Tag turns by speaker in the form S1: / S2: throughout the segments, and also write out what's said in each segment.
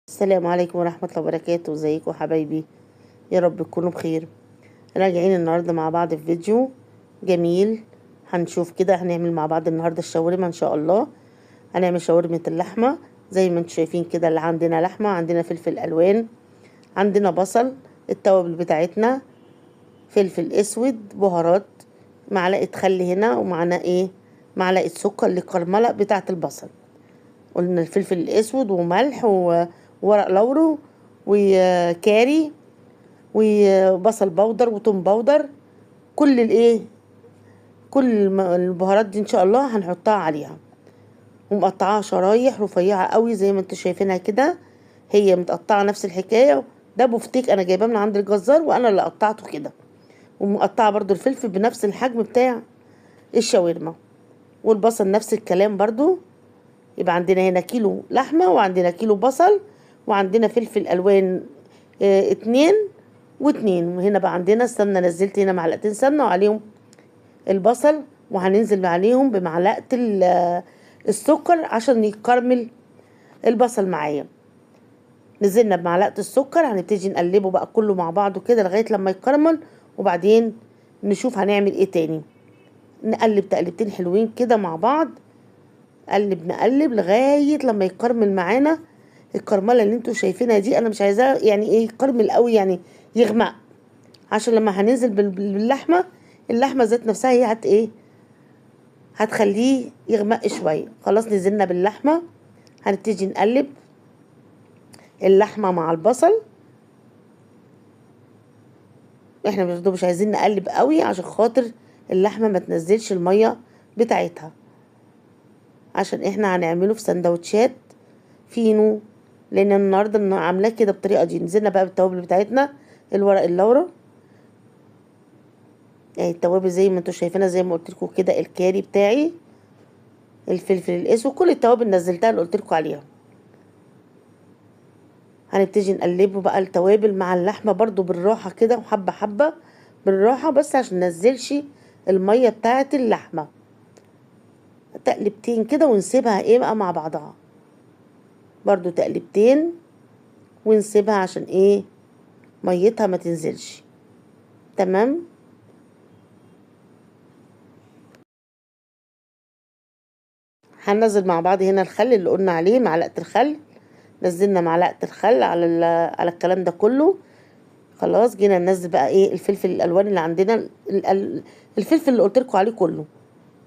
S1: السلام عليكم ورحمة الله وبركاته. ازيكم حبايبي؟ يا رب تكونوا بخير. راجعين النهاردة مع بعض في فيديو جميل. هنشوف كده هنعمل مع بعض النهاردة الشاورما ان شاء الله. هنعمل شاورمة اللحمة زي ما انتم شايفين كده، اللي عندنا لحمة، عندنا فلفل الوان، عندنا بصل، التوابل بتاعتنا فلفل اسود، بهارات، معلقة خل هنا، ومعنا معلقة سكر للكرملة بتاعة البصل. قلنا الفلفل الاسود وملح وورق لورو وكاري وبصل بودر وتوم بودر. كل كل البهارات دي ان شاء الله هنحطها عليها، ومقطعاها شرايح رفيعه قوي زي ما انتوا شايفينها كده. هي متقطعه نفس الحكايه. ده بفتيك انا جايباه من عند الجزار وانا اللي قطعته كده. ومقطعه برضو الفلفل بنفس الحجم بتاع الشاورما، والبصل نفس الكلام برضو. يبقى عندنا هنا كيلو لحمة، وعندنا كيلو بصل، وعندنا فلفل ألوان اتنين واتنين. وهنا بقى عندنا السمنة، نزلت هنا معلقتين سمنة وعليهم البصل، وهننزل عليهم بمعلقة السكر عشان يكرمل البصل معايا. نزلنا بمعلقة السكر، هنبتدي نقلبه بقى كله مع بعضه كده لغاية لما يكرمل، وبعدين نشوف هنعمل ايه تاني. نقلب تقلبتين حلوين كده مع بعض، نقلب لغايه لما يكرمل معانا. الكرمله اللي انتوا شايفينها دي انا مش عايزاه يعني يكرمل قوي، يعني يغمق، عشان لما هننزل باللحمه، اللحمه ذات نفسها هي هتخليه يغمق شويه. خلاص نزلنا باللحمه، هنبتدي نقلب اللحمه مع البصل. احنا برضه مش عايزين نقلب قوي عشان خاطر اللحمه ما تنزلش الميه بتاعتها، عشان احنا هنعمله في سندوتشات فينو. لان النهارده انا عاملاه كده بالطريقه دي. نزلنا بقى بالتوابل بتاعتنا، الورق اللورا، يعني التوابل زي ما انتوا شايفينها، زي ما قلت لكم كده، الكاري بتاعي، الفلفل الاسود، كل التوابل نزلتها اللي قلت لكم عليها. هنبتدي نقلبه بقى التوابل مع اللحمه برضو بالراحه كده، وحبه حبه بالراحه، بس عشان ننزلش الميه بتاعه اللحمه. تقلبتين كده ونسيبها بقى مع بعضها، برضو تقلبتين ونسيبها عشان ميتها ما تنزلش. تمام. هننزل مع بعض هنا الخل اللي قلنا عليه، معلقة الخل. نزلنا معلقة الخل على الكلام ده كله. خلاص جينا ننزل بقى الفلفل الالوان اللي عندنا، الفلفل اللي قلت لكم عليه كله.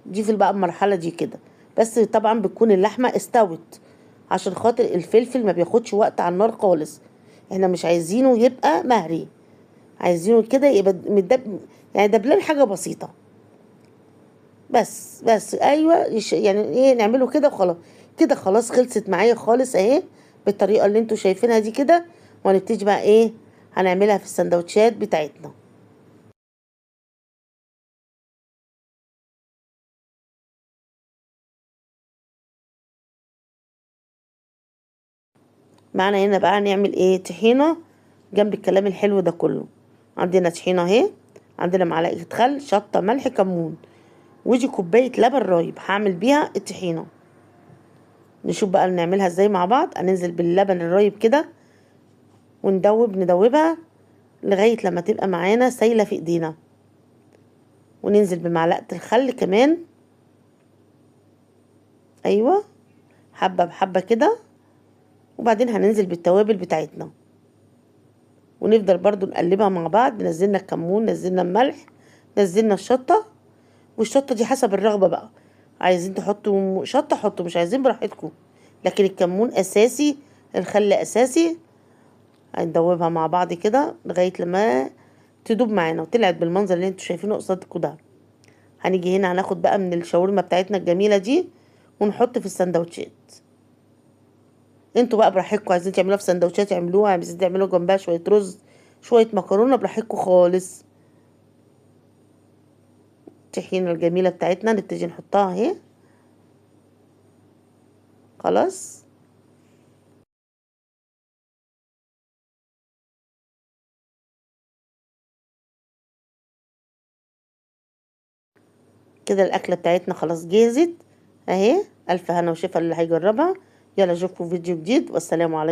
S1: دي في بقى المرحلة دي كده، بس طبعا بتكون اللحمة استوت، عشان خاطر الفلفل ما بياخدش وقت على النار خالص. احنا مش عايزينه يبقى مهري، عايزينه كده يبقى يعني دبلان حاجة بسيطة. بس ايوه يعني نعمله كده وخلاص. كده خلاص خلصت معايا خالص اهي، بالطريقه اللي انتوا شايفينها دي كده. وهنبتدي بقى هنعملها في السندوتشات بتاعتنا. معانا هنا بقى هنعمل طحينه جنب الكلام الحلو ده كله. عندنا طحينه اهي، عندنا معلقه خل، شطه، ملح، كمون، ودي كوبايه لبن رايب هعمل بيها الطحينه. نشوف بقى نعملها ازاي مع بعض. هننزل باللبن الرايب كده ندوبها لغايه لما تبقى معانا سايله في ايدينا، وننزل بمعلقة الخل كمان. ايوه، حبة بحبة كده. وبعدين هننزل بالتوابل بتاعتنا، ونفضل برضو نقلبها مع بعض. نزلنا الكمون، نزلنا الملح، نزلنا الشطة. والشطة دي حسب الرغبة بقى، عايزين تحطوا شطة حطوا، مش عايزين براحتكم. لكن الكمون اساسي، الخل اساسي. هندوبها مع بعض كده لغاية لما تدوب معانا وطلعت بالمنظر اللي انتوا شايفينه قصادكم ده. هنيجي هنا هناخد بقى من الشاورما بتاعتنا الجميلة دي ونحط في السندوتشات. انتوا بقى براحتكم، عايزين تعملوها في سندوتشات اعملوها، عايزين تعملوا جنبها شويه رز، شويه مكرونه، براحتكم خالص. الطحينه الجميله بتاعتنا نبتدي نحطها اهي. خلاص كده الاكله بتاعتنا خلاص جهزت. اهي. الف هنا وشفا اللي هيجربها. يلا اشوفكم في فيديو جديد، والسلام عليكم.